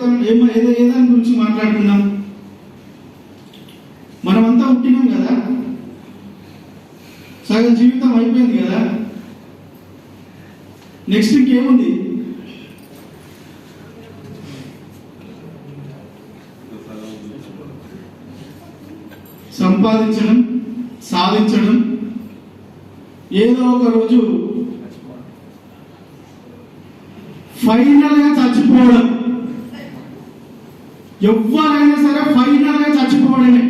ఏదాని గురించి మాట్లాడుకున్నాం? మనమంతా పుట్టినాం కదా, సగం జీవితం అయిపోయింది కదా, నెక్స్ట్ ఇంకేముంది? సంపాదించడం, సాధించడం, ఏదో ఒక రోజు ఫైనల్ గా చచ్చిపోవడం. ఎవరైనా సరే ఫైనల్ గా చచ్చిపోవడమే.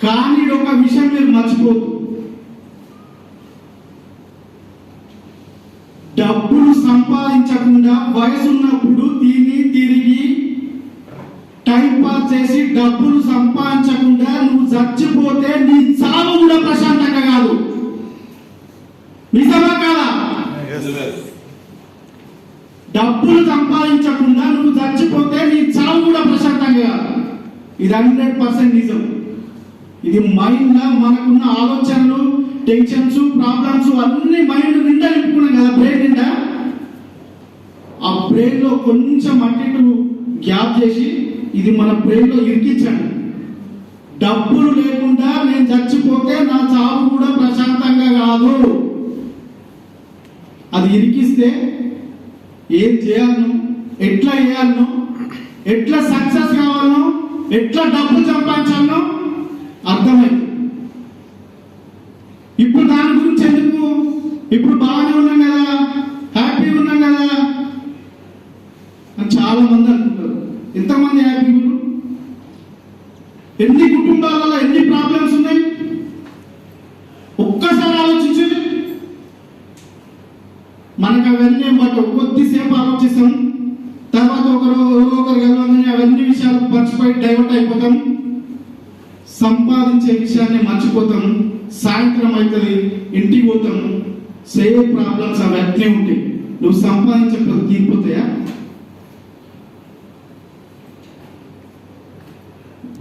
కానీ ఒక విషయం మీరు మర్చిపోదు, డబ్బులు సంపాదించకుండా వయసున్నప్పుడు తిరిగి టైం పాస్ చేసి డబ్బులు సంపాదించకుండా నువ్వు చచ్చిపోతే నీ చావు కూడా ప్రశాంతంగా కాదు. నిజమా కాదా? డబ్బులు సంపాదించకుండా నువ్వు చచ్చిపోతే నీ చావు కూడా ప్రశాంతంగా కాదు. ఇది 100% నిజం. ఇది మైండ్ లా మనకున్న ఆలోచనలు, టెన్షన్స్, ప్రాబ్లమ్స్ అన్ని మైండ్ నిండా నింపుకున్నాం కదా, బ్రెయిన్ నిండా. ఆ బ్రెయిన్ లో కొంచెం అటు గ్యాప్ చేసి ఇది మన బ్రెయిన్ లో ఇరికించండి. డబ్బులు లేకుండా నేను చచ్చిపోతే నా చావు కూడా ప్రశాంతంగా కాదు. అది ఇరికిస్తే ఏం చేయాలను, ఎట్లా చేయాలను, ఎట్లా సక్సెస్ కావాలను, ఎట్లా డబ్బులు సంపాదించాలను అర్థమైంది. ఇప్పుడు దాని గురించి ఎందుకు? ఇప్పుడు బాగానే ఉన్నాం కదా, హ్యాపీగా ఉన్నాం కదా అని చాలా మంది అనుకుంటారు. ఎంతమంది హ్యాపీ? ఎన్ని కుటుంబాలలో ఎన్ని ప్రాబ్లమ్స్ ఉన్నాయి ఒక్కసారి ఆలోచించండి. మనకు అవన్నీ కొద్దిసేపు ఆలోచిస్తాం, తర్వాత ఒకరు కలవగానే అవన్నీ విషయాలు మర్చిపోయి డైవర్ట్ అయిపోతాం, సంపాదించే విషయాన్ని మర్చిపోతాం. సాయంత్రం అవుతుంది, ఇంటికి పోతాం, సేమ్ ప్రాబ్లమ్స్ అవన్నీ ఉంటాయి. నువ్వు సంపాదించకపోతే తీరిపోతాయా?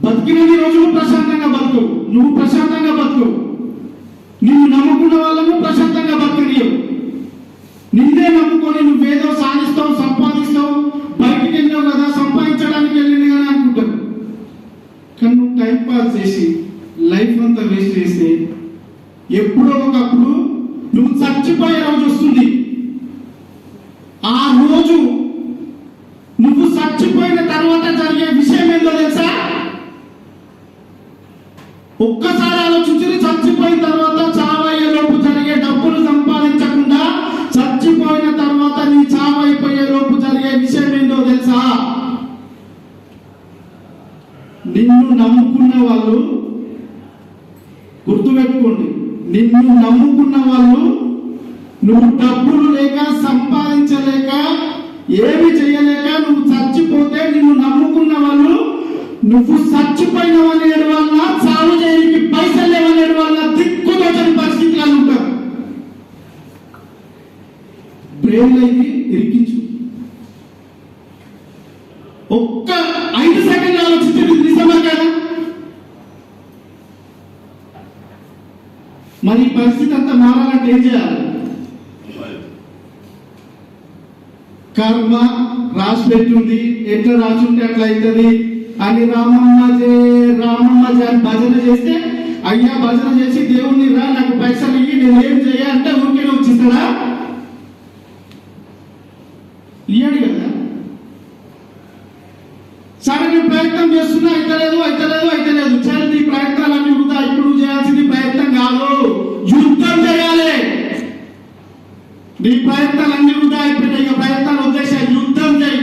బతికినన్ని రోజులు ప్రశాంతంగా బతుకు, నువ్వు ప్రశాంతంగా బతుకు. నిన్ను నమ్ముకున్న వాళ్ళను ప్రశాంతంగా బతకనియవు. నిన్నే నమ్ముకొని నువ్వేదో సాధిస్తావు, సంపాదిస్తావు, బయటికి వెళ్ళావు కదా, సంపాదించడానికి వెళ్ళింది కదా అనుకుంటావు. కానీ నువ్వు టైం పాస్ చేసి లైఫ్ అంతా వేస్ట్ చేస్తే ఎప్పుడో ఒకప్పుడు నువ్వు చచ్చిపోయే రోజు వస్తుంది. ఆ రోజు నువ్వు చచ్చిపోయిన తర్వాత జరిగే విషయం ఏందో తెలుసా? ఒక్కసారి ఆలోచించి, చచ్చిపోయిన తర్వాత చావయ్యే లోపు జరిగే, డబ్బులు సంపాదించకుండా చచ్చిపోయిన తర్వాత నీ చావైపోయే లోపు జరిగే విషయం ఏందో తెలుసా? నిన్ను నమ్ముకున్న వాళ్ళు, గుర్తుపెట్టుకోండి, నిన్ను నమ్ముకున్న వాళ్ళు నువ్వు డబ్బులు లేక, సంపాదించలేక, ఏమి చేయలేక నువ్వు చచ్చిపోతే నిన్ను నమ్ముకున్న వాళ్ళు నువ్వు చచ్చిపోయినవనేడు వల్ల, చావు చేయడానికి పైసలు లేవనేడు వల్ల దిక్కుతోచని పరిస్థితులు ఉంటారు. బ్రెయిన్ ఇది ఇరికించు. ఒక్క 5 సెకండ్లు ఆలోచించి నిజమా కదా? మరి పరిస్థితి అంతా మారాలంటే ఏం చేయాలి? కర్మ రాసి పెట్టుంది, ఎట్లా రాసి ఉంటే అట్లా అవుతుంది అని రామమ్మ అని భజన చేస్తే, అయ్యా భజన చేసి దేవుణ్ణి రా నాకు పైసలు ఇయ్యి నేను ఏం చేయాలంటే ఊరికే వచ్చిస్తాడా? ఇయ్యాడు కదా. సరే నేను ప్రయత్నం చేస్తున్నా, అయితలేదు. సరే నీ ప్రయత్నాలన్నీ వృధా. ఇప్పుడు చేయాల్సింది ప్రయత్నం కాదు, యుద్ధం చేయాలి. నీ ప్రయత్నాలన్నీ వృధా అయిపోయినాయి, ఇక ప్రయత్నాలు వదిలేసా, యుద్ధం చేయి.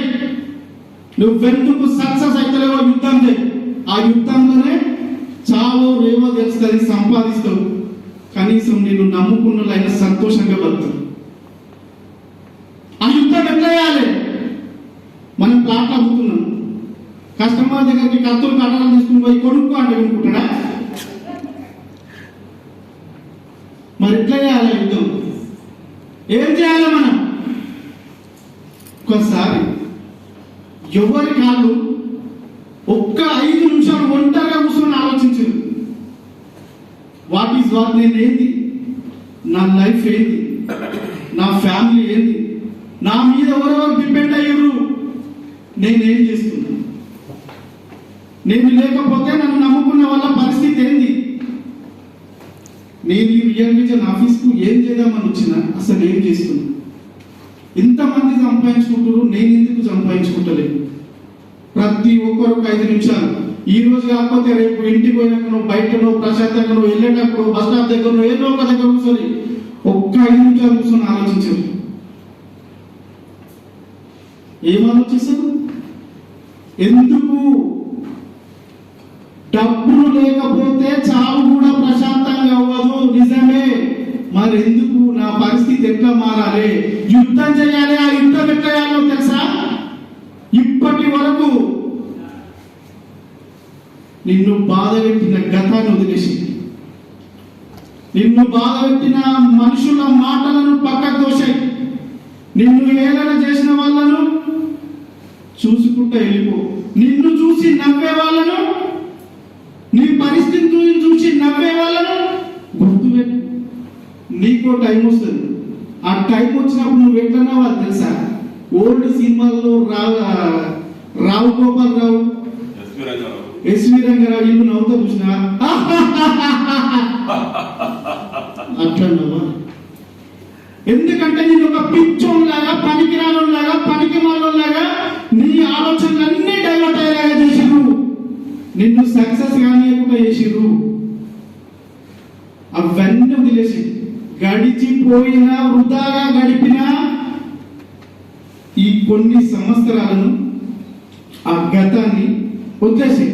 నువ్వెందుకు సక్సెస్ అవుతలేవో యుద్ధం చేయి. ఆ యుద్ధంలోనే చావో రేవో తెలుస్తుంది, సంపాదిస్తావు. కనీసం నేను నమ్ముకున్నలైనా సంతోషంగా బతుకుతావు. ఆ యుద్ధం ఎట్లా చేయాలి? మనం ప్లాట్లు అమ్ముతున్నాం, కస్టమర్ దగ్గరికి కత్తులు కట్టలు తీసుకుని పోయి కొనుక్కో అంటే కొనుక్కుంటాడా? మరి ఎట్లా చేయాలి యుద్ధం? ఏం చేయాలి మనం? ఒకసారి ఎవరి కాళ్ళు ఒక్క 5 నిమిషాలు ఒంటరిగా కూర్చొని ఆలోచించు. వాట్ ఈజ్ వాట్, నేను ఏంది, నా లైఫ్ ఏంది, నా ఫ్యామిలీ ఏంది, నా మీద ఎవరెవరు డిపెండ్ అయ్యారు, నేనేం చేస్తున్నా, నేను లేకపోతే నన్ను నమ్ముకున్న వాళ్ళ పరిస్థితి ఏంది? నేను ఈ రియల్ విజన్ ఆఫీస్కు ఏం చేద్దామని వచ్చినా అసలు ఏం చేస్తున్నా? ఇంతమంది సంపాదించుకుంటారు, నేను ఎందుకు సంపాదించుకుంటలేదు? ప్రతి ఒక్కరు 5 నిమిషాలు, ఈ రోజు కాకపోతే రేపు ఇంటికి పోయినాకనో బయటనో ప్రశాంతంగానో వెళ్ళేటప్పుడు బస్ స్టాప్ దగ్గర ఏదో ఒక దగ్గర కూర్చొని ఒక్క 5 నిమిషాలు కూర్చొని ఆలోచించారు. ఏం ఆలోచిస్తారు? ఎందుకు? డబ్బులు లేకపోతే చావు కూడా ప్రశాంతంగా అవ్వదు, నిజమే. మరి ఎందుకు? నా పరిస్థితి ఎట్లా మారాలి? యుద్ధం చేయాలి. ఆ యుద్ధం ఎట్లా చేయాలో తెలుసా? ఇప్పటి వరకు నిన్ను బాధ పెట్టిన గతాన్ని వదిలేసి, నిన్ను బాధ పెట్టిన మనుషుల మాటలను పక్కకు తోసాయి, నిన్ను ఏదైనా చేసిన వాళ్ళను చూసుకుంటూ వెళ్ళిపో. నిన్ను చూసి నవ్వే వాళ్ళను, నీ పరిస్థితిని చూసి నవ్వే వాళ్ళను గుర్తుపెట్టు. నీకో టైం వస్తుంది. ఆ టైం వచ్చినప్పుడు నువ్వు ఎట్లన్నా వాళ్ళు తెలుసా? ఓల్డ్ సినిమాల్లో రావు గోపాల్ రావు, ఎస్వి రంగారావు ఇల్లు నవ్వుతా చూసినా అట్లా నవ్వా. ఎందుకంటే నేను ఒక పిచ్చోన్లాగా, పనికిరానోలాగా, పనికి మాలోలాగా నీ ఆలోచనలన్నీ డైవర్ట్ అయ్యేలాగా చేసిర్రు, నిన్ను సక్సెస్ కానియకుండా చేసిర్రు. అవన్నీ వదిలేసి గడిచిపోయిన, వృధాగా గడిపిన ఈ కొన్ని సంవత్సరాలను, ఆ గతాన్ని వదిలేసి